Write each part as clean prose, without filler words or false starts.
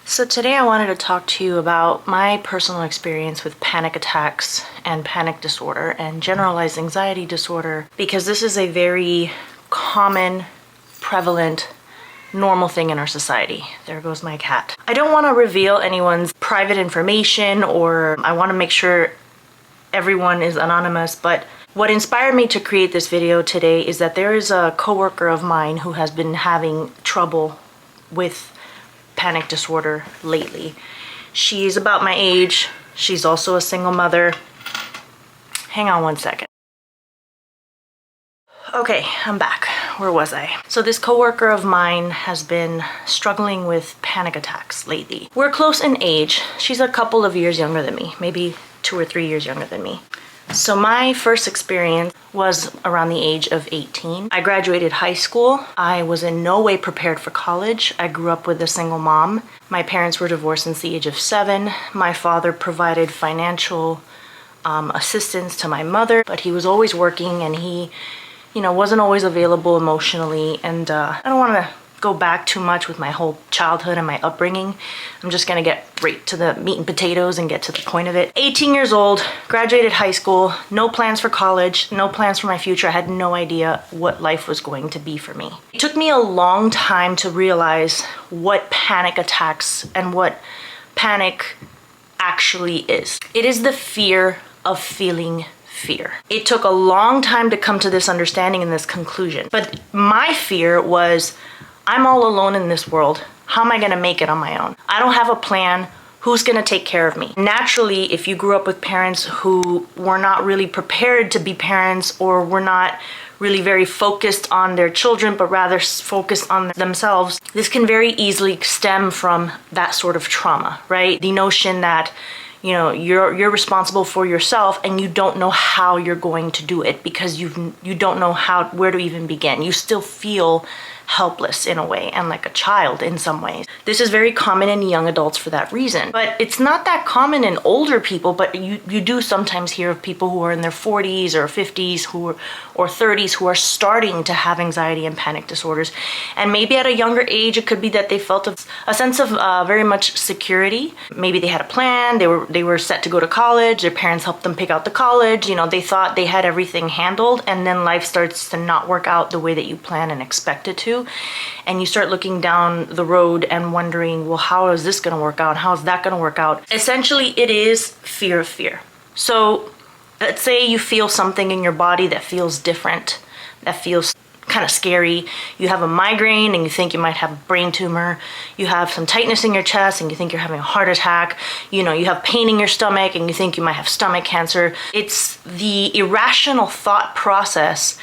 So today I wanted to talk to you about my personal experience with panic attacks and panic disorder and generalized anxiety disorder, because this is a very common, prevalent, normal thing in our society. There goes my cat. I don't want to reveal anyone's private information, or I want to make sure everyone is anonymous, but what inspired me to create this video today is that there is a coworker of mine who has been having trouble with panic disorder lately. She's about my age. She's also a single mother. Hang on one second. Okay, I'm back. Where was I? So this coworker of mine has been struggling with panic attacks lately. We're close in age. She's a couple of years younger than me, maybe 2 or 3 years younger than me. So my first experience was around the age of 18. I graduated high school. I was in no way prepared for college. I grew up with a single mom. My parents were divorced since the age of 7. My father provided financial assistance to my mother, but he was always working, and he, wasn't always available emotionally. And I don't want to go back too much with my whole childhood and my upbringing. I'm just gonna get right to the meat and potatoes and get to the point of it. 18 years old, graduated high school, no plans for college, no plans for my future. I had no idea what life was going to be for me. It took me a long time to realize what panic attacks and what panic actually is. It is the fear of feeling fear. It took a long time to come to this understanding and this conclusion. But my fear was, I'm all alone in this world. How am I gonna make it on my own? I don't have a plan. Who's gonna take care of me? Naturally, if you grew up with parents who were not really prepared to be parents, or were not really very focused on their children, but rather focused on themselves, this can very easily stem from that sort of trauma, right? The notion that you're responsible for yourself, and you don't know how you're going to do it because you don't know where to even begin. You still feel helpless in a way, and like a child in some ways. This is very common in young adults for that reason. But it's not that common in older people, but you do sometimes hear of people who are in their 40s or 50s or 30s who are starting to have anxiety and panic disorders. And maybe at a younger age, it could be that they felt a sense of very much security. Maybe they had a plan, they were set to go to college, their parents helped them pick out the college, they thought they had everything handled, and then life starts to not work out the way that you plan and expect it to. And you start looking down the road and wondering, well, how is this going to work out? How is that going to work out? Essentially, it is fear of fear. So let's say you feel something in your body that feels different, that feels kind of scary. You have a migraine and you think you might have a brain tumor. You have some tightness in your chest and you think you're having a heart attack. You have pain in your stomach and you think you might have stomach cancer. It's the irrational thought process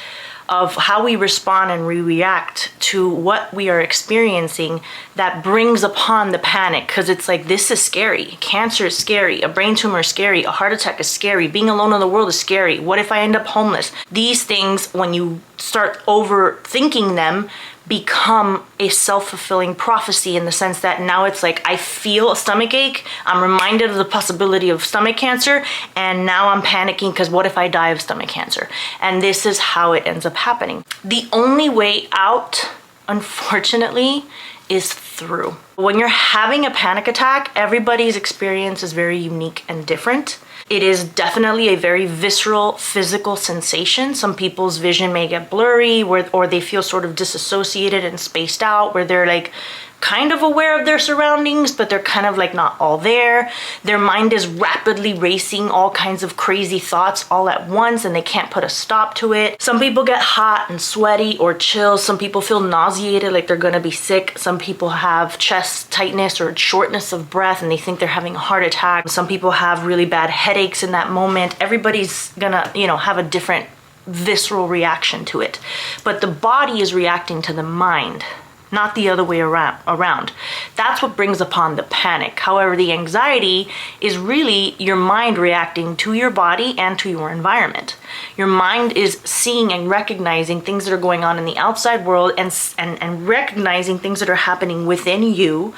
of how we respond and we react to what we are experiencing that brings upon the panic, because it's like, this is scary. Cancer is scary. A brain tumor is scary. A heart attack is scary. Being alone in the world is scary. What if I end up homeless? These things, when you start overthinking them, become a self-fulfilling prophecy, in the sense that now it's like, I feel a stomach ache, I'm reminded of the possibility of stomach cancer, and now I'm panicking because what if I die of stomach cancer? And this is how it ends up happening. The only way out, unfortunately, is through. When you're having a panic attack, everybody's experience is very unique and different. It is definitely a very visceral, physical sensation. Some people's vision may get blurry, or they feel sort of disassociated and spaced out, where they're like kind of aware of their surroundings, but they're kind of like not all there. Their mind is rapidly racing all kinds of crazy thoughts all at once, and they can't put a stop to it. Some people get hot and sweaty or chills. Some people feel nauseated, like they're gonna be sick. Some people have chest tightness or shortness of breath, and they think they're having a heart attack. Some people have really bad headaches in that moment. Everybody's gonna, have a different visceral reaction to it. But the body is reacting to the mind, not the other way around. That's what brings upon the panic. However, the anxiety is really your mind reacting to your body and to your environment. Your mind is seeing and recognizing things that are going on in the outside world, and recognizing things that are happening within you,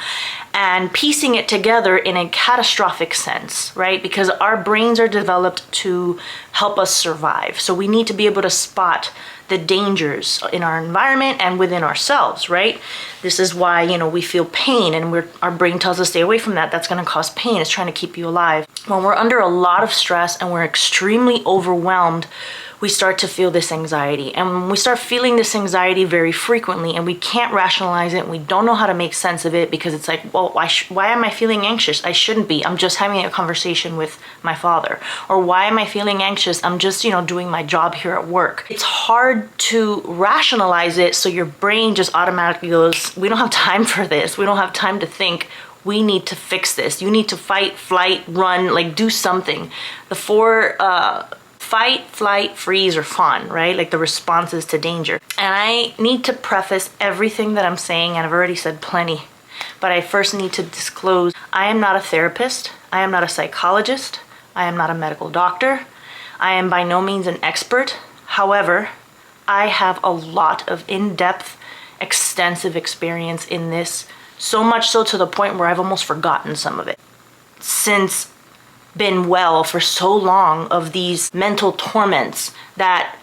and piecing it together in a catastrophic sense, right? Because our brains are developed to help us survive. So we need to be able to spot the dangers in our environment and within ourselves, right? This is why, we feel pain and our brain tells us stay away from that. That's going to cause pain. It's trying to keep you alive. When we're under a lot of stress and we're extremely overwhelmed, we start to feel this anxiety. And when we start feeling this anxiety very frequently and we can't rationalize it and we don't know how to make sense of it because it's like, well, why am I feeling anxious? I shouldn't be. I'm just having a conversation with my father. Or why am I feeling anxious? I'm just, doing my job here at work. It's hard to rationalize it, so your brain just automatically goes, we don't have time for this. We don't have time to think. We need to fix this. You need to fight, flight, run, like do something. The four fight, flight, freeze, or fawn, right? Like the responses to danger. And I need to preface everything that I'm saying, and I've already said plenty, but I first need to disclose, I am not a therapist. I am not a psychologist. I am not a medical doctor. I am by no means an expert. However, I have a lot of in-depth, extensive experience in this, so much so to the point where I've almost forgotten some of it. Since been well for so long of these mental torments that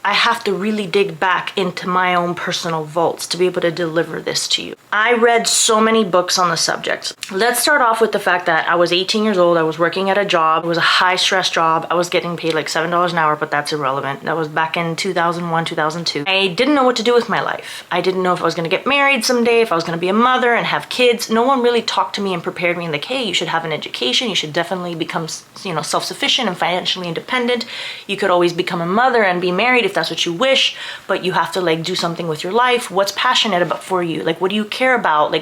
I have to really dig back into my own personal vaults to be able to deliver this to you. I read so many books on the subject. Let's start off with the fact that I was 18 years old. I was working at a job. It was a high stress job. I was getting paid like $7 an hour, but that's irrelevant. That was back in 2001, 2002. I didn't know what to do with my life. I didn't know if I was going to get married someday, if I was going to be a mother and have kids. No one really talked to me and prepared me like, hey, you should have an education. You should definitely become, self-sufficient and financially independent. You could always become a mother and be married if that's what you wish, but you have to do something with your life. What's passionate about for you? What do you care about?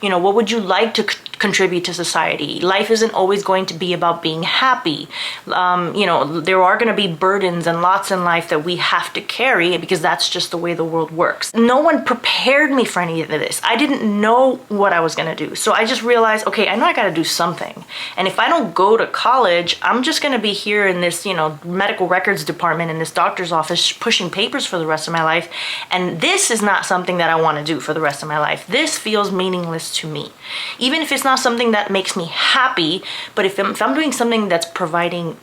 What would you like to contribute to society? Life isn't always going to be about being happy. There are going to be burdens and lots in life that we have to carry because that's just the way the world works. No one prepared me for any of this. I didn't know what I was going to do. So I just realized, okay, I know I got to do something. And if I don't go to college, I'm just going to be here in this, medical records department in this doctor's office pushing papers for the rest of my life. And this is not something that I want to do for the rest of my life. This feels meaningless to me. Even if it's not something that makes me happy, but if I'm doing something that's providing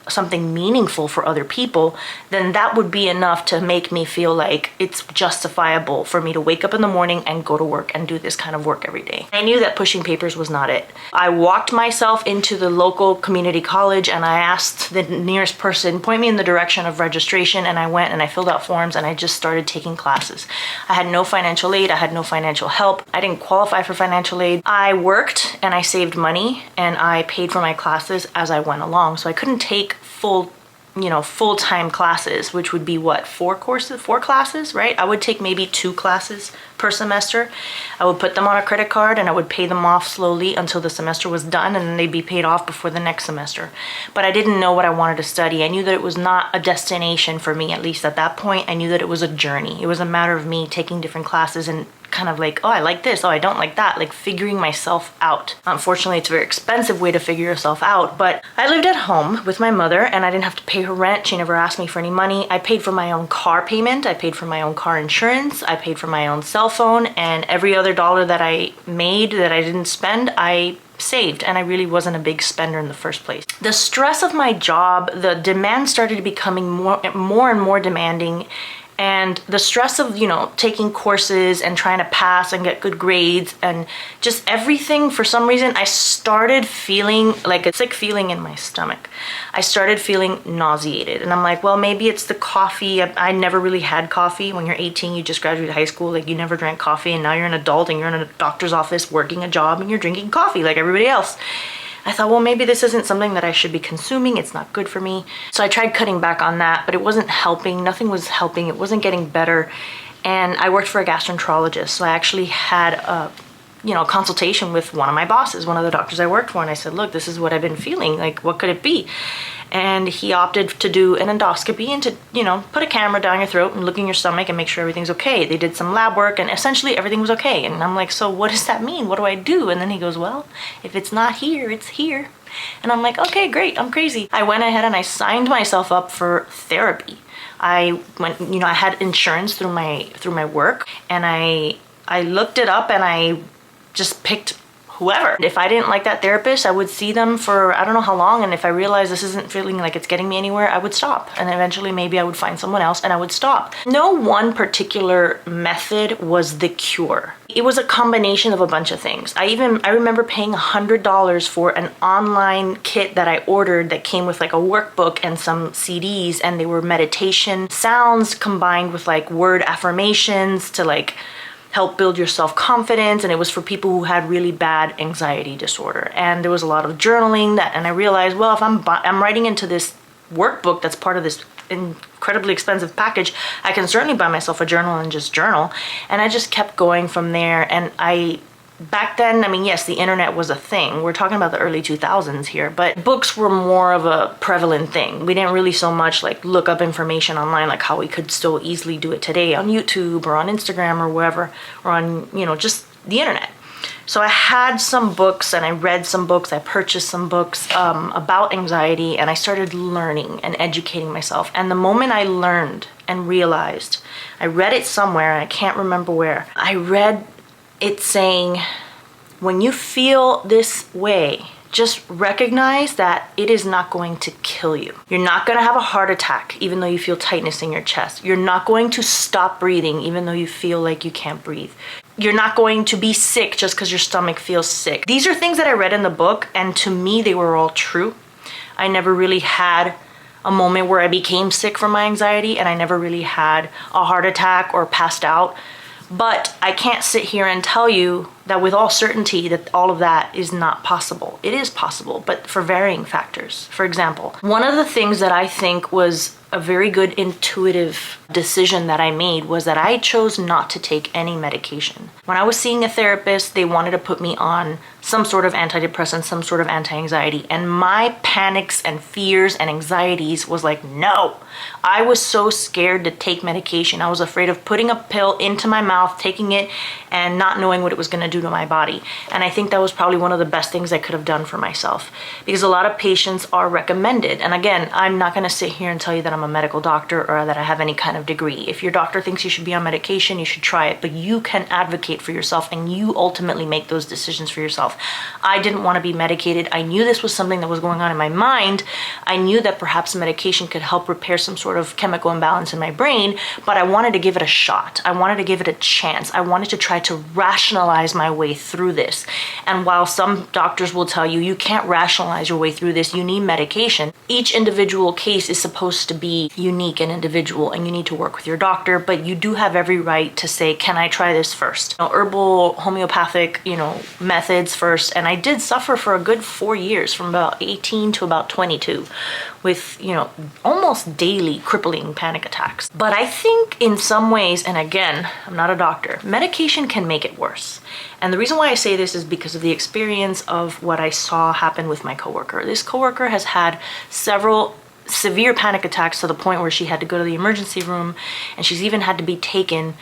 something meaningful for other people, then that would be enough to make me feel like it's justifiable for me to wake up in the morning and go to work and do this kind of work every day. I knew that pushing papers was not it. I walked myself into the local community college and I asked the nearest person, point me in the direction of registration, and I went and I filled out forms and I just started taking classes. I had no financial aid. I had no financial help. I didn't qualify for financial aid. I worked and I saved money and I paid for my classes as I went along. So I couldn't take full-time classes, which would be four classes, right? I would take maybe 2 classes per semester. I would put them on a credit card and I would pay them off slowly until the semester was done, and then they'd be paid off before the next semester. But I didn't know what I wanted to study. I knew that it was not a destination for me, at least at that point. I knew that it was a journey. It was a matter of me taking different classes and kind of oh, I like this, oh, I don't like that, figuring myself out. Unfortunately, it's a very expensive way to figure yourself out, but I lived at home with my mother and I didn't have to pay her rent. She never asked me for any money. I paid for my own car payment. I paid for my own car insurance. I paid for my own cell phone, and every other dollar that I made that I didn't spend, I saved, and I really wasn't a big spender in the first place. The stress of my job, the demand started becoming more and more demanding. And the stress of, taking courses and trying to pass and get good grades and just everything, for some reason, I started feeling like a sick feeling in my stomach. I started feeling nauseated. And I'm like, well, maybe it's the coffee. I never really had coffee. When you're 18, you just graduated high school. You never drank coffee. And now you're an adult and you're in a doctor's office working a job and you're drinking coffee like everybody else. I thought, well, maybe this isn't something that I should be consuming. It's not good for me. So I tried cutting back on that, but it wasn't helping. Nothing was helping. It wasn't getting better. And I worked for a gastroenterologist. So I actually had a consultation with one of my bosses, one of the doctors I worked for. And I said, look, this is what I've been feeling. What could it be? And he opted to do an endoscopy and to, put a camera down your throat and look in your stomach and make sure everything's okay. They did some lab work and essentially everything was okay. And I'm like, so what does that mean? What do I do? And then he goes, well, if it's not here, it's here. And I'm like, okay, great. I'm crazy. I went ahead and I signed myself up for therapy. I went, I had insurance through my work, and I looked it up and I just picked whoever. If I didn't like that therapist, I would see them for I don't know how long, and if I realized this isn't feeling like it's getting me anywhere, I would stop. And eventually maybe I would find someone else and I would stop. No one particular method was the cure. It was a combination of a bunch of things. I remember paying $100 for an online kit that I ordered that came with like a workbook and some CDs, and they were meditation sounds combined with like word affirmations to like help build your self-confidence, and it was for people who had really bad anxiety disorder. And there was a lot of journaling and I realized, well, if I'm writing into this workbook that's part of this incredibly expensive package, I can certainly buy myself a journal and just journal. And I just kept going from there. And back then, I mean, yes, the internet was a thing. We're talking about the early 2000s here, but books were more of a prevalent thing. We didn't really so much like look up information online like how we could still easily do it today on YouTube or on Instagram or wherever, or on, just the internet. So I had some books and I read some books, I purchased some books about anxiety, and I started learning and educating myself. And the moment I learned and realized, I read it somewhere, I can't remember where, I read it's saying, when you feel this way, just recognize that it is not going to kill you. You're not going to have a heart attack even though you feel tightness in your chest. You're not going to stop breathing even though you feel like you can't breathe. You're not going to be sick just because your stomach feels sick. These are things that I read in the book, and to me they were all true. I never really had a moment where I became sick from my anxiety, and I never really had a heart attack or passed out. But I can't sit here and tell you that with all certainty that all of that is not possible. It is possible, but for varying factors. For example, one of the things that I think was a very good intuitive decision that I made was that I chose not to take any medication. When I was seeing a therapist, they wanted to put me on some sort of antidepressant, some sort of anti-anxiety, and my panics and fears and anxieties was like, no. I was so scared to take medication. I was afraid of putting a pill into my mouth, taking it, and not knowing what it was going to do to my body. And I think that was probably one of the best things I could have done for myself, because a lot of patients are recommended. And again, I'm not going to sit here and tell you that I'm a medical doctor or that I have any kind of degree. If your doctor thinks you should be on medication, you should try it, but you can advocate for yourself and you ultimately make those decisions for yourself. I didn't want to be medicated. I knew this was something that was going on in my mind. I knew that perhaps medication could help repair some sort of chemical imbalance in my brain, but I wanted to give it a shot. I wanted to give it a chance. I wanted to try to rationalize my way through this. And while some doctors will tell you, you can't rationalize your way through this, you need medication. Each individual case is supposed to be unique and individual, and you need to work with your doctor, but you do have every right to say, can I try this first? Herbal, homeopathic, methods first. And I did suffer for a good 4 years, from about 18 to about 22, with, almost daily crippling panic attacks. But I think in some ways, and again, I'm not a doctor, medication can make it worse. And the reason why I say this is because of the experience of what I saw happen with my coworker. This coworker has had several severe panic attacks to the point where she had to go to the emergency room, and she's even had to be taken,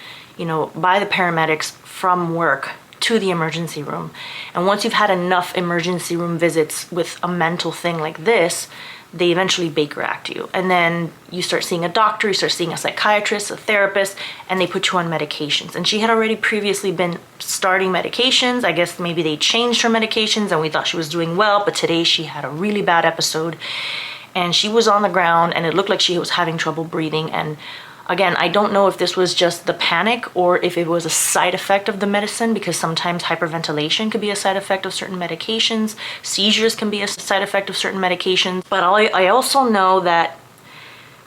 by the paramedics from work to the emergency room. And once you've had enough emergency room visits with a mental thing like this, they eventually Baker Act you. And then you start seeing a doctor, you start seeing a psychiatrist, a therapist, and they put you on medications. And she had already previously been starting medications. I guess maybe they changed her medications and we thought she was doing well, but today she had a really bad episode and she was on the ground and it looked like she was having trouble breathing. And again, I don't know if this was just the panic or if it was a side effect of the medicine, because sometimes hyperventilation could be a side effect of certain medications. Seizures can be a side effect of certain medications. But I also know that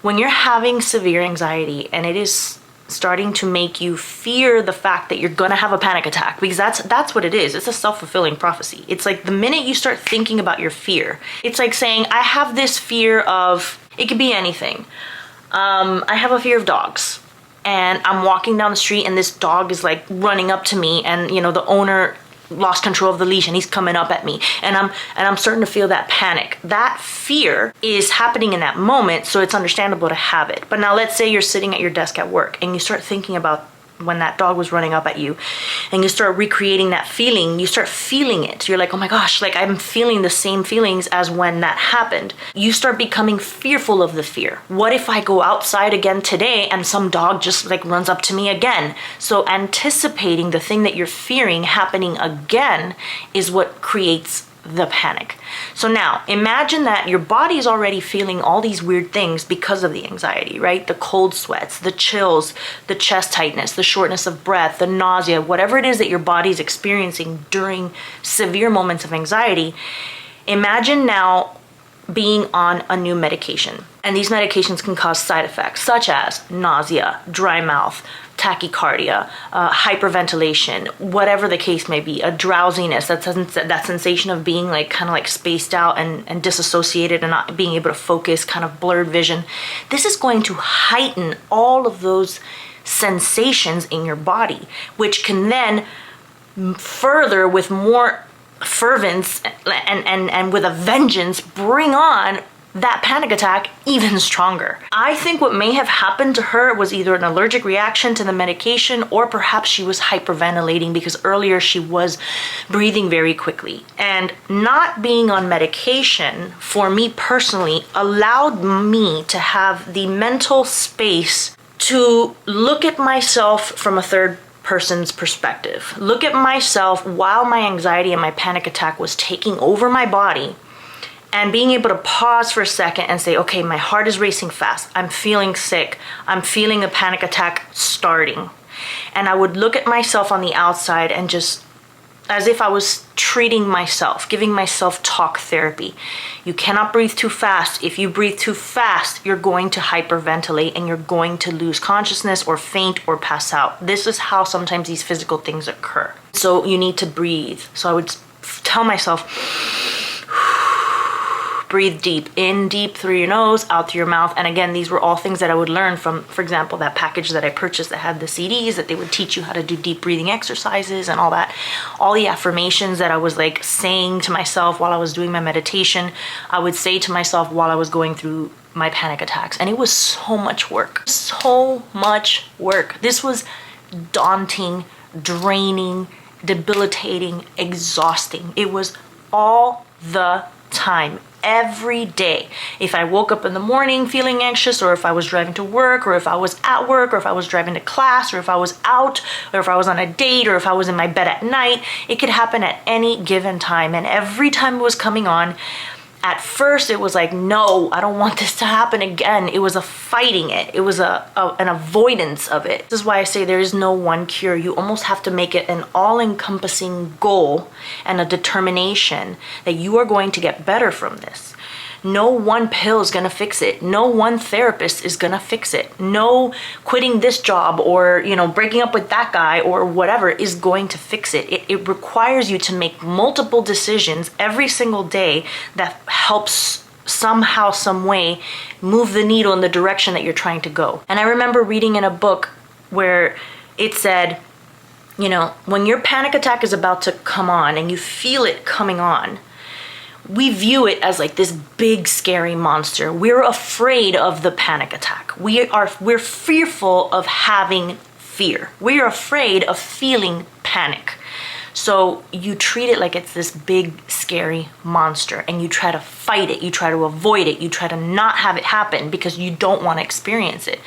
when you're having severe anxiety and it is starting to make you fear the fact that you're gonna have a panic attack, because that's what it is. It's a self-fulfilling prophecy. It's like the minute you start thinking about your fear, it's like saying, I have this fear of, it could be anything. I have a fear of dogs, and I'm walking down the street and this dog is like running up to me, and the owner lost control of the leash and he's coming up at me, and I'm starting to feel that panic. That fear is happening in that moment, so it's understandable to have it. But now let's say you're sitting at your desk at work and you start thinking about when that dog was running up at you, and you start recreating that feeling, you start feeling it. You're like, oh my gosh, like I'm feeling the same feelings as when that happened. You start becoming fearful of the fear. What if I go outside again today and some dog just like runs up to me again? So anticipating the thing that you're fearing happening again is what creates the panic. So now imagine that your body is already feeling all these weird things because of the anxiety, right? The cold sweats, the chills, the chest tightness, the shortness of breath, the nausea, whatever it is that your body is experiencing during severe moments of anxiety. Imagine now being on a new medication. And these medications can cause side effects such as nausea, dry mouth, tachycardia, hyperventilation, whatever the case may be, a drowsiness, that sensation of being like kind of like spaced out and disassociated and not being able to focus, kind of blurred vision. This is going to heighten all of those sensations in your body, which can then further with more fervence and with a vengeance bring on that panic attack even stronger. I think what may have happened to her was either an allergic reaction to the medication, or perhaps she was hyperventilating because earlier she was breathing very quickly. And not being on medication, for me personally, allowed me to have the mental space to look at myself from a third person's perspective. Look at myself while my anxiety and my panic attack was taking over my body, and being able to pause for a second and say, okay, my heart is racing fast. I'm feeling sick. I'm feeling a panic attack starting. And I would look at myself on the outside and just, as if I was treating myself, giving myself talk therapy. You cannot breathe too fast. If you breathe too fast, you're going to hyperventilate and you're going to lose consciousness or faint or pass out. This is how sometimes these physical things occur. So you need to breathe. So I would tell myself, breathe deep. In deep through your nose, out through your mouth. And again, these were all things that I would learn from, for example, that package that I purchased that had the CDs that they would teach you how to do deep breathing exercises and all that. All the affirmations that I was like saying to myself while I was doing my meditation, I would say to myself while I was going through my panic attacks. And it was so much work. So much work. This was daunting, draining, debilitating, exhausting. It was all the time. Every day. If I woke up in the morning feeling anxious, or if I was driving to work, or if I was at work, or if I was driving to class, or if I was out, or if I was on a date, or if I was in my bed at night, it could happen at any given time. And every time it was coming on, at first it was like, no, I don't want this to happen again. It was a fighting it. It was an avoidance of it. This is why I say there is no one cure. You almost have to make it an all-encompassing goal and a determination that you are going to get better from this. No one pill is going to fix it. No one therapist is going to fix it. No quitting this job or, breaking up with that guy or whatever is going to fix it. It requires you to make multiple decisions every single day that helps somehow, some way move the needle in the direction that you're trying to go. And I remember reading in a book where it said, when your panic attack is about to come on and you feel it coming on, we view it as like this big scary monster. We're afraid of the panic attack. We're fearful of having fear. We're afraid of feeling panic. So you treat it like it's this big scary monster and you try to fight it. You try to avoid it. You try to not have it happen because you don't want to experience it.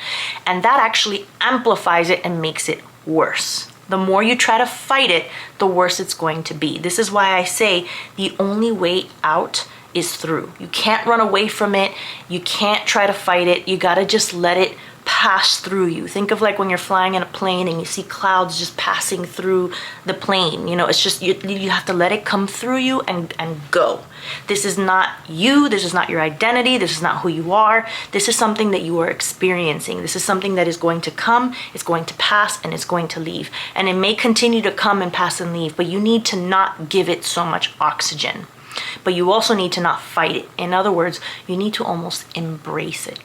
And that actually amplifies it and makes it worse. The more you try to fight it, the worse it's going to be. This is why I say the only way out is through. You can't run away from it. You can't try to fight it. You gotta just let it pass through you. Think of like when you're flying in a plane and you see clouds just passing through the plane. It's just, you have to let it come through you and go. This is not you. This is not your identity. This is not who you are. This is something that you are experiencing. This is something that is going to come, it's going to pass, and it's going to leave. And it may continue to come and pass and leave, but you need to not give it so much oxygen. But you also need to not fight it. In other words, you need to almost embrace it.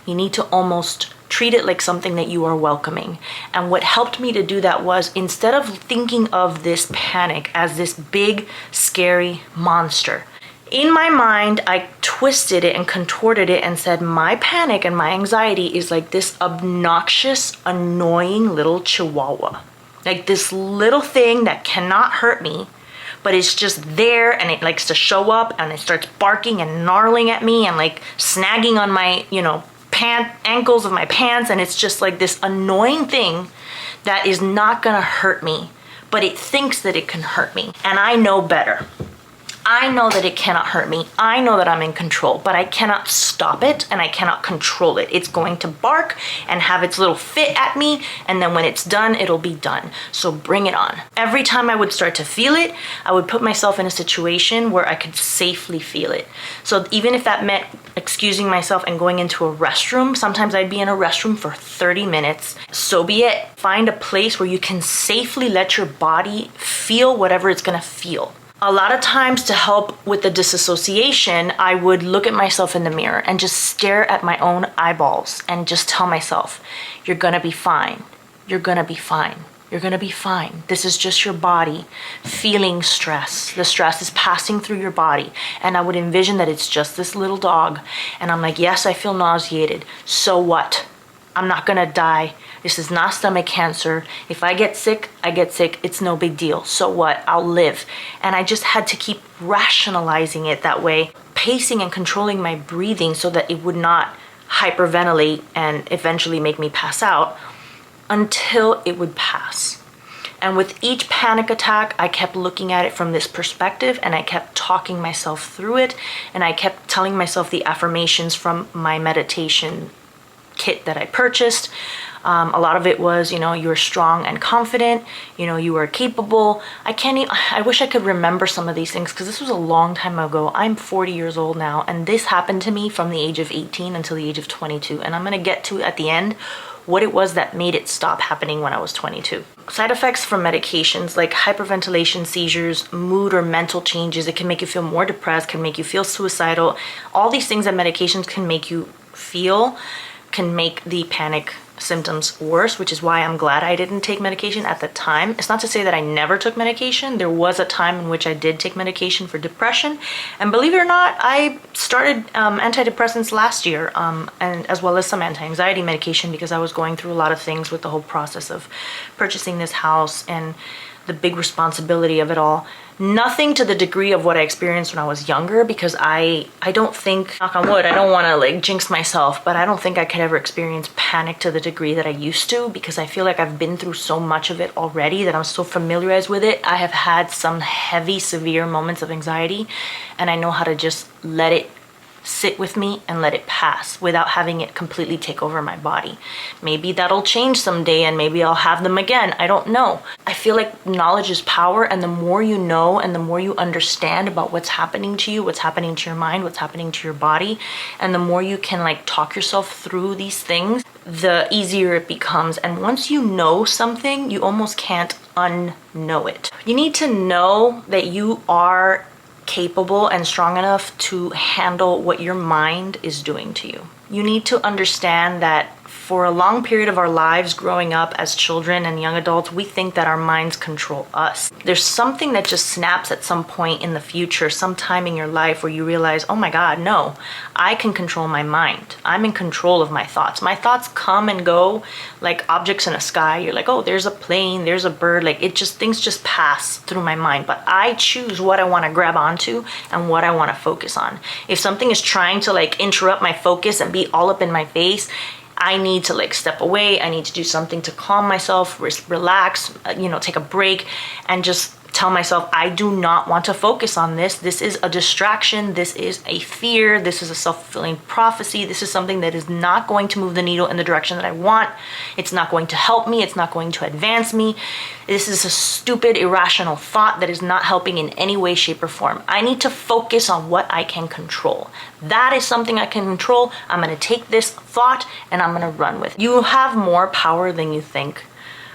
You need to almost treat it like something that you are welcoming. And what helped me to do that was, instead of thinking of this panic as this big, scary monster, In my mind, I twisted it and contorted it and said my panic and my anxiety is like this obnoxious, annoying little chihuahua. Like this little thing that cannot hurt me, but it's just there and it likes to show up and it starts barking and gnarling at me and like snagging on my, ankles of my pants, and it's just like this annoying thing that is not gonna hurt me, but it thinks that it can hurt me. And I know better. I know that it cannot hurt me. I know that I'm in control, but I cannot stop it and I cannot control it. It's going to bark and have its little fit at me, and then when it's done, it'll be done. So bring it on. Every time I would start to feel it, I would put myself in a situation where I could safely feel it. So even if that meant excusing myself and going into a restroom, sometimes I'd be in a restroom for 30 minutes. So be it. Find a place where you can safely let your body feel whatever it's gonna feel. A lot of times, to help with the disassociation, I would look at myself in the mirror and just stare at my own eyeballs and just tell myself, you're gonna be fine. You're gonna be fine. You're gonna be fine. This is just your body feeling stress. The stress is passing through your body. And I would envision that it's just this little dog. And I'm like, yes, I feel nauseated. So what? I'm not gonna die. This is not stomach cancer. If I get sick, I get sick. It's no big deal. So what? I'll live. And I just had to keep rationalizing it that way, pacing and controlling my breathing so that it would not hyperventilate and eventually make me pass out until it would pass. And with each panic attack, I kept looking at it from this perspective, and I kept talking myself through it, and I kept telling myself the affirmations from my meditation kit that I purchased. A lot of it was, you're strong and confident, you are capable. I wish I could remember some of these things because this was a long time ago. I'm 40 years old now, and this happened to me from the age of 18 until the age of 22. And I'm going to get to at the end what it was that made it stop happening when I was 22. Side effects from medications like hyperventilation, seizures, mood or mental changes. It can make you feel more depressed, can make you feel suicidal. All these things that medications can make you feel can make the panic symptoms worse, which is why I'm glad I didn't take medication at the time. It's not to say that I never took medication. There was a time in which I did take medication for depression, and believe it or not, I started antidepressants last year, and as well as some anti-anxiety medication because I was going through a lot of things with the whole process of purchasing this house and the big responsibility of it all. Nothing to the degree of what I experienced when I was younger, because I don't think, knock on wood, I don't want to like jinx myself, but I don't think I could ever experience panic to the degree that I used to, because I feel like I've been through so much of it already that I'm so familiarized with it. I have had some heavy, severe moments of anxiety, and I know how to just let it sit with me and let it pass without having it completely take over my body. Maybe that'll change someday and maybe I'll have them again. I don't know. I feel like knowledge is power, and the more you know and the more you understand about what's happening to you, what's happening to your mind, what's happening to your body, and the more you can like talk yourself through these things, the easier it becomes. And once you know something, you almost can't unknow it. You need to know that you are capable and strong enough to handle what your mind is doing to you. You need to understand that for a long period of our lives growing up as children and young adults, we think that our minds control us. There's something that just snaps at some point in the future, sometime in your life, where you realize, oh my God, no, I can control my mind. I'm in control of my thoughts. My thoughts come and go like objects in a sky. You're like, oh, there's a plane, there's a bird. Like things just pass through my mind, but I choose what I want to grab onto and what I want to focus on. If something is trying to like interrupt my focus and be all up in my face, I need to like step away. I need to do something to calm myself, relax, take a break, and just tell myself, I do not want to focus on this. This is a distraction. This is a fear. This is a self-fulfilling prophecy. This is something that is not going to move the needle in the direction that I want. It's not going to help me. It's not going to advance me. This is a stupid, irrational thought that is not helping in any way, shape, or form. I need to focus on what I can control. That is something I can control. I'm going to take this thought and I'm going to run with it. You have more power than you think.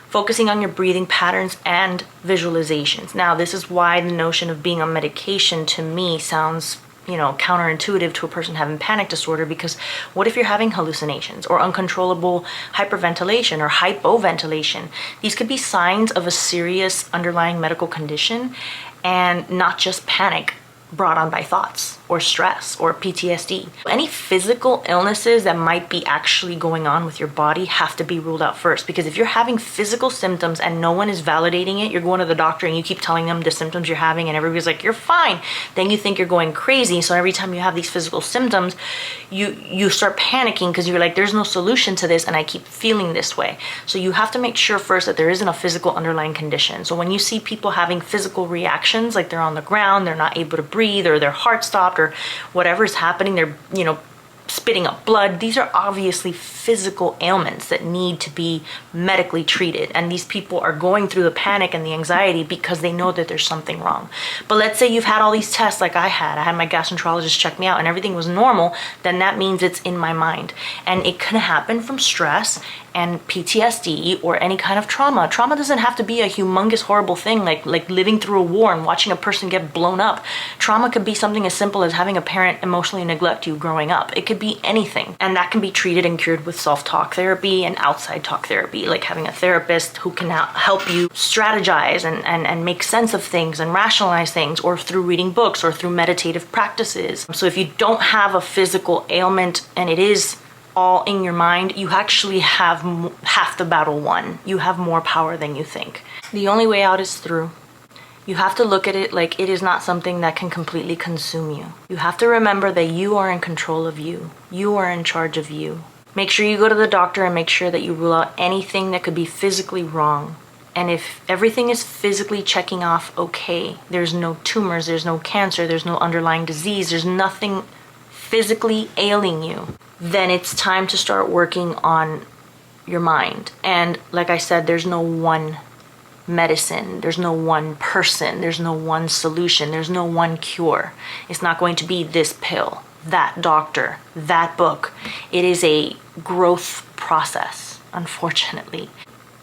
Focusing on your breathing patterns and visualizations. Now, this is why the notion of being on medication to me sounds, counterintuitive to a person having panic disorder, because what if you're having hallucinations or uncontrollable hyperventilation or hypoventilation? These could be signs of a serious underlying medical condition and not just panic. brought on by thoughts or stress or PTSD. Any physical illnesses that might be actually going on with your body have to be ruled out first, because if you're having physical symptoms and no one is validating it, you're going to the doctor and you keep telling them the symptoms you're having and everybody's like, you're fine. Then you think you're going crazy. So every time you have these physical symptoms, you start panicking because you're like, there's no solution to this and I keep feeling this way. So you have to make sure first that there isn't a physical underlying condition. So when you see people having physical reactions, like they're on the ground, they're not able to breathe, or their heart stopped, or whatever's happening, they're, spitting up blood, these are obviously physical ailments that need to be medically treated. And these people are going through the panic and the anxiety because they know that there's something wrong. But let's say you've had all these tests like I had my gastroenterologist check me out and everything was normal, then that means it's in my mind. And it can happen from stress and PTSD or any kind of trauma. Trauma doesn't have to be a humongous, horrible thing like living through a war and watching a person get blown up. Trauma could be something as simple as having a parent emotionally neglect you growing up. It could be anything. And that can be treated and cured with self-talk therapy and outside talk therapy, like having a therapist who can help you strategize and make sense of things and rationalize things, or through reading books or through meditative practices. So if you don't have a physical ailment and it is all in your mind, you actually have half the battle won. You have more power than you think. The only way out is through. You have to look at it like it is not something that can completely consume you. You have to remember that you are in control of you. You are in charge of you. Make sure you go to the doctor and make sure that you rule out anything that could be physically wrong. And if everything is physically checking off okay, there's no tumors, there's no cancer, there's no underlying disease, there's nothing physically ailing you, then it's time to start working on your mind. And like I said, there's no one medicine, there's no one person, there's no one solution, there's no one cure. It's not going to be this pill, that doctor, that book. It is a growth process, unfortunately.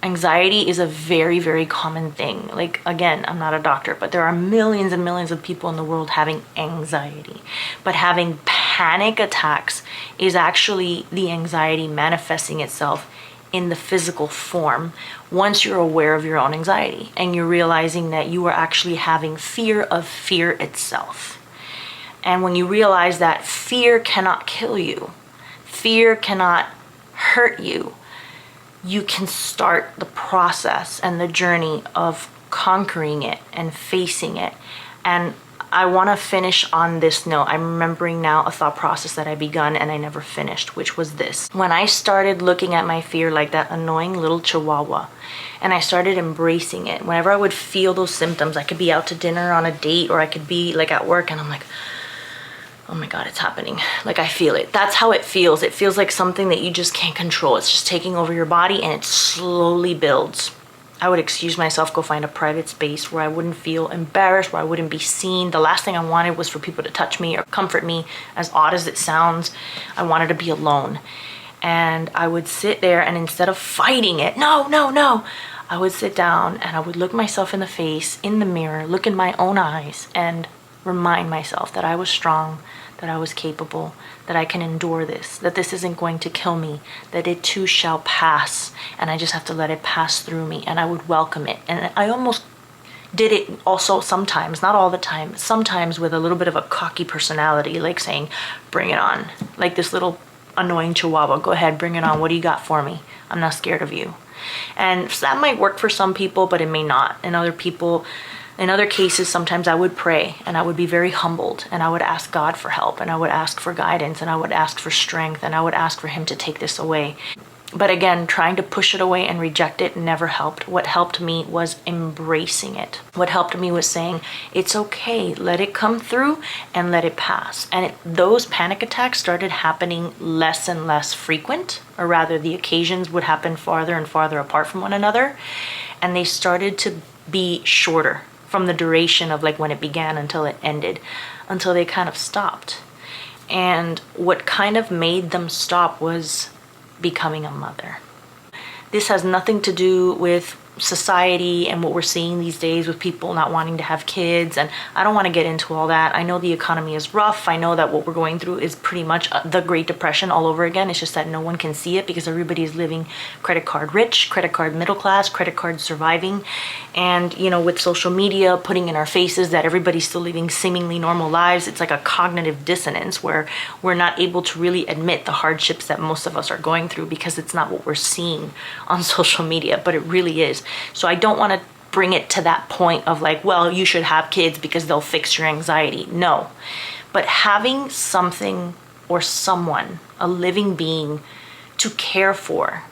Anxiety is a very, very common thing. Like, again, I'm not a doctor, but there are millions and millions of people in the world having anxiety. But having panic attacks is actually the anxiety manifesting itself in the physical form once you're aware of your own anxiety and you're realizing that you are actually having fear of fear itself. And when you realize that fear cannot kill you, fear cannot hurt you, you can start the process and the journey of conquering it and facing it. And I want to finish on this note. I'm remembering now a thought process that I begun and I never finished, which was this. When I started looking at my fear like that annoying little chihuahua, and I started embracing it, whenever I would feel those symptoms, I could be out to dinner on a date, or I could be like at work and I'm like, oh my God, it's happening. Like, I feel it. That's how it feels. It feels like something that you just can't control. It's just taking over your body and it slowly builds. I would excuse myself, go find a private space where I wouldn't feel embarrassed, where I wouldn't be seen. The last thing I wanted was for people to touch me or comfort me. As odd as it sounds, I wanted to be alone. And I would sit there, and instead of fighting it, no, I would sit down and I would look myself in the face, in the mirror, look in my own eyes, and remind myself that I was strong, that I was capable, that I can endure this, that this isn't going to kill me, that it too shall pass, and I just have to let it pass through me, and I would welcome it. And I almost did it also sometimes, not all the time, sometimes with a little bit of a cocky personality, like saying, bring it on, like this little annoying chihuahua, go ahead, bring it on, what do you got for me? I'm not scared of you. And so that might work for some people, but it may not. In other cases, sometimes I would pray and I would be very humbled and I would ask God for help and I would ask for guidance and I would ask for strength and I would ask for him to take this away. But again, trying to push it away and reject it never helped. What helped me was embracing it. What helped me was saying, it's okay, let it come through and let it pass. And those panic attacks started happening less and less frequent, or rather the occasions would happen farther and farther apart from one another. And they started to be shorter from the duration of like when it began until it ended, until they kind of stopped. And what kind of made them stop was becoming a mother. This has nothing to do with society and what we're seeing these days with people not wanting to have kids, and I don't want to get into all that. I know the economy is rough. I know that what we're going through is pretty much the Great Depression all over again. It's just that no one can see it because everybody is living credit card rich, credit card middle class, credit card surviving. And you know, with social media putting in our faces that everybody's still living seemingly normal lives, it's like a cognitive dissonance where we're not able to really admit the hardships that most of us are going through because it's not what we're seeing on social media, but it really is. So I don't want to bring it to that point of like, well, you should have kids because they'll fix your anxiety. No. But having something or someone, a living being to care for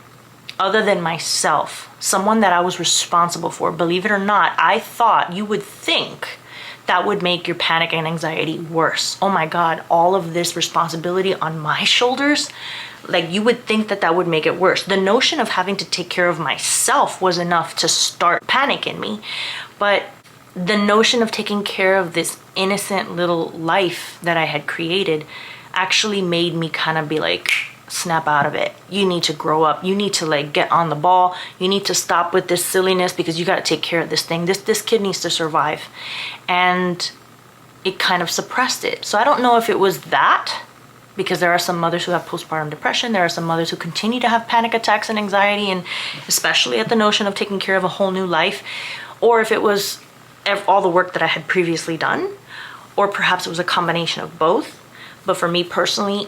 other than myself, someone that I was responsible for, believe it or not, I thought, you would think that would make your panic and anxiety worse. Oh my God, all of this responsibility on my shoulders. Like, you would think that that would make it worse. The notion of having to take care of myself was enough to start panic in me. But the notion of taking care of this innocent little life that I had created actually made me kind of be like, snap out of it. You need to grow up. You need to like get on the ball. You need to stop with this silliness because you got to take care of this thing. This kid needs to survive. And it kind of suppressed it. So I don't know if it was that, because there are some mothers who have postpartum depression. There are some mothers who continue to have panic attacks and anxiety, and especially at the notion of taking care of a whole new life, or if it was all the work that I had previously done, or perhaps it was a combination of both. But for me personally,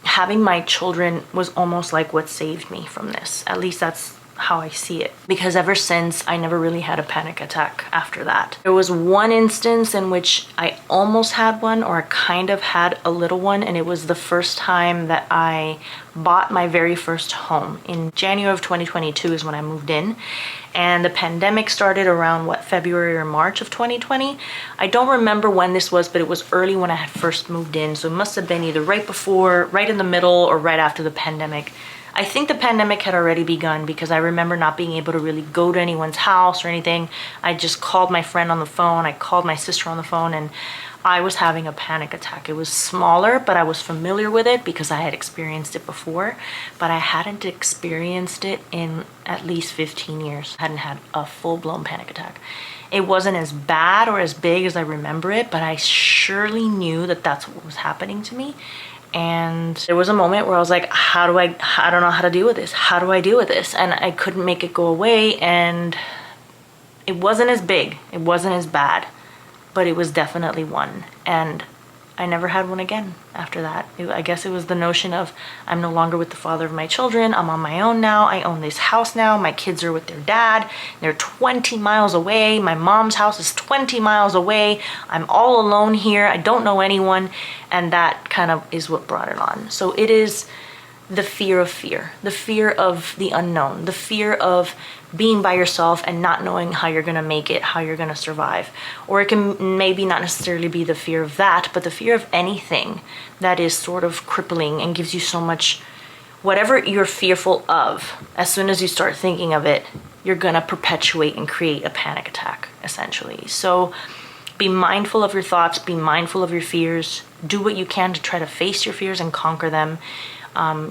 having my children was almost like what saved me from this. At least that's how I see it. Because ever since, I never really had a panic attack after that. There was one instance in which I almost had one, or I kind of had a little one, and it was the first time that I bought my very first home. In January of 2022 is when I moved in. And the pandemic started around, February or March of 2020. I don't remember when this was, but it was early when I had first moved in. So it must have been either right before, right in the middle, or right after the pandemic. I think the pandemic had already begun because I remember not being able to really go to anyone's house or anything. I just called my friend on the phone. I called my sister on the phone, and I was having a panic attack. It was smaller, but I was familiar with it because I had experienced it before, but I hadn't experienced it in at least 15 years. I hadn't had a full-blown panic attack. It wasn't as bad or as big as I remember it, but I surely knew that that's what was happening to me. And there was a moment where I was like, I don't know how to deal with this. How do I deal with this? And I couldn't make it go away. And it wasn't as big. It wasn't as bad, but it was definitely one. And I never had one again after that. I guess it was the notion of, I'm no longer with the father of my children. I'm on my own now. I own this house now. My kids are with their dad. They're 20 miles away. My mom's house is 20 miles away. I'm all alone here. I don't know anyone. And that kind of is what brought it on. So it is the fear of the unknown, the fear of being by yourself and not knowing how you're going to make it, how you're going to survive. Or it can maybe not necessarily be the fear of that, but the fear of anything that is sort of crippling and gives you so much, whatever you're fearful of, as soon as you start thinking of it, you're going to perpetuate and create a panic attack, essentially. So be mindful of your thoughts, be mindful of your fears, do what you can to try to face your fears and conquer them.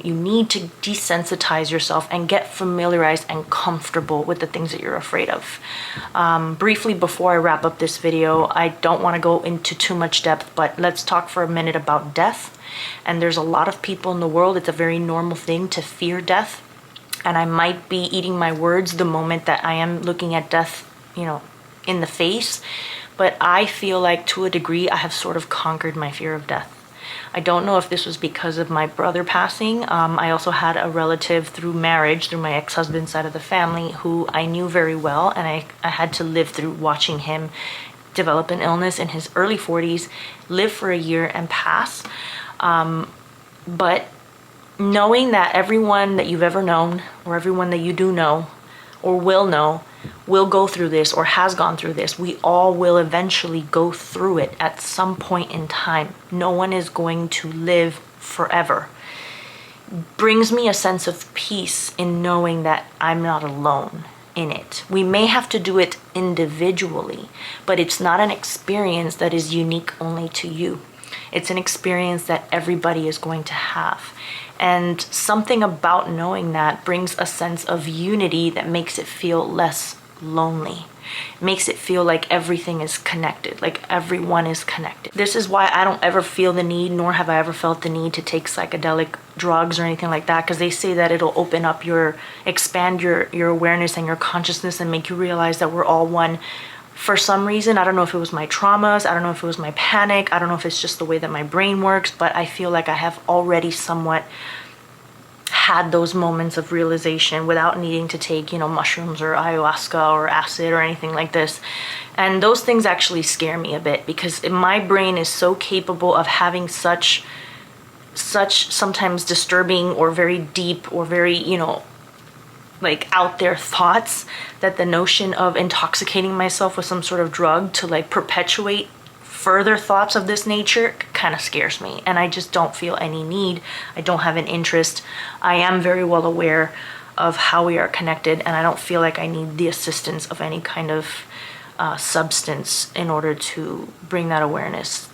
You need to desensitize yourself and get familiarized and comfortable with the things that you're afraid of. Briefly, before I wrap up this video, I don't want to go into too much depth, but let's talk for a minute about death. And there's a lot of people in the world, it's a very normal thing to fear death. And I might be eating my words the moment that I am looking at death, in the face. But I feel like to a degree, I have sort of conquered my fear of death. I don't know if this was because of my brother passing. I also had a relative through marriage, through my ex-husband's side of the family, who I knew very well, and I had to live through watching him develop an illness in his early 40s, live for a year and pass. But knowing that everyone that you've ever known, or everyone that you do know, or will know, will go through this or has gone through this. We all will eventually go through it at some point in time. No one is going to live forever. Brings me a sense of peace in knowing that I'm not alone in it. We may have to do it individually, but it's not an experience that is unique only to you. It's an experience that everybody is going to have. And something about knowing that brings a sense of unity that makes it feel less lonely. It makes it feel like everything is connected, like everyone is connected. This is why I don't ever feel the need, nor have I ever felt the need to take psychedelic drugs or anything like that, because they say that it'll open up expand your awareness and your consciousness and make you realize that we're all one. For some reason, I don't know if it was my traumas, I don't know if it was my panic, I don't know if it's just the way that my brain works, but I feel like I have already somewhat had those moments of realization without needing to take, mushrooms or ayahuasca or acid or anything like this. And those things actually scare me a bit, because my brain is so capable of having such sometimes disturbing or very deep or very, like out there thoughts, that the notion of intoxicating myself with some sort of drug to like perpetuate further thoughts of this nature kind of scares me. And I just don't feel any need. I don't have an interest. I am very well aware of how we are connected, and I don't feel like I need the assistance of any kind of substance in order to bring that awareness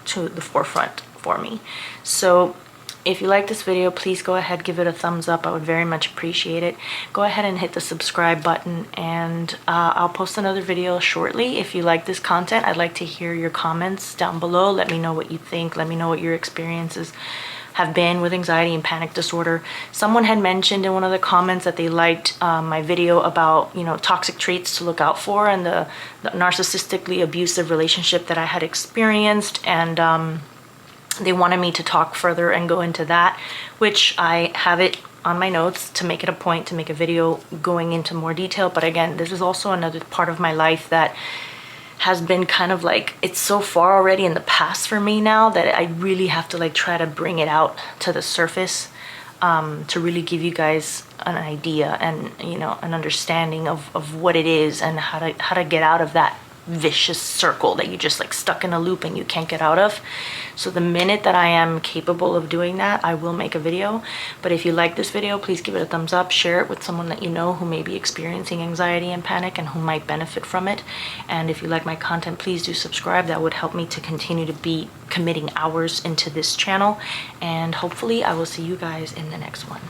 to the forefront for me. So if you like this video, please go ahead, give it a thumbs up. I would very much appreciate it. Go ahead and hit the subscribe button, and I'll post another video shortly. If you like this content, I'd like to hear your comments down below. Let me know what you think. Let me know what your experiences have been with anxiety and panic disorder. Someone had mentioned in one of the comments that they liked my video about, toxic traits to look out for and the narcissistically abusive relationship that I had experienced, and they wanted me to talk further and go into that, which I have it on my notes to make it a point to make a video going into more detail. But again, this is also another part of my life that has been kind of like, it's so far already in the past for me now that I really have to like try to bring it out to the surface to really give you guys an idea and, an understanding of what it is and how to get out of that vicious circle that you just like stuck in a loop and you can't get out of. So the minute that I am capable of doing that, I will make a video. But if you like this video, please give it a thumbs up, share it with someone that you know who may be experiencing anxiety and panic and who might benefit from it. And if you like my content, please do subscribe. That would help me to continue to be committing hours into this channel. And hopefully I will see you guys in the next one.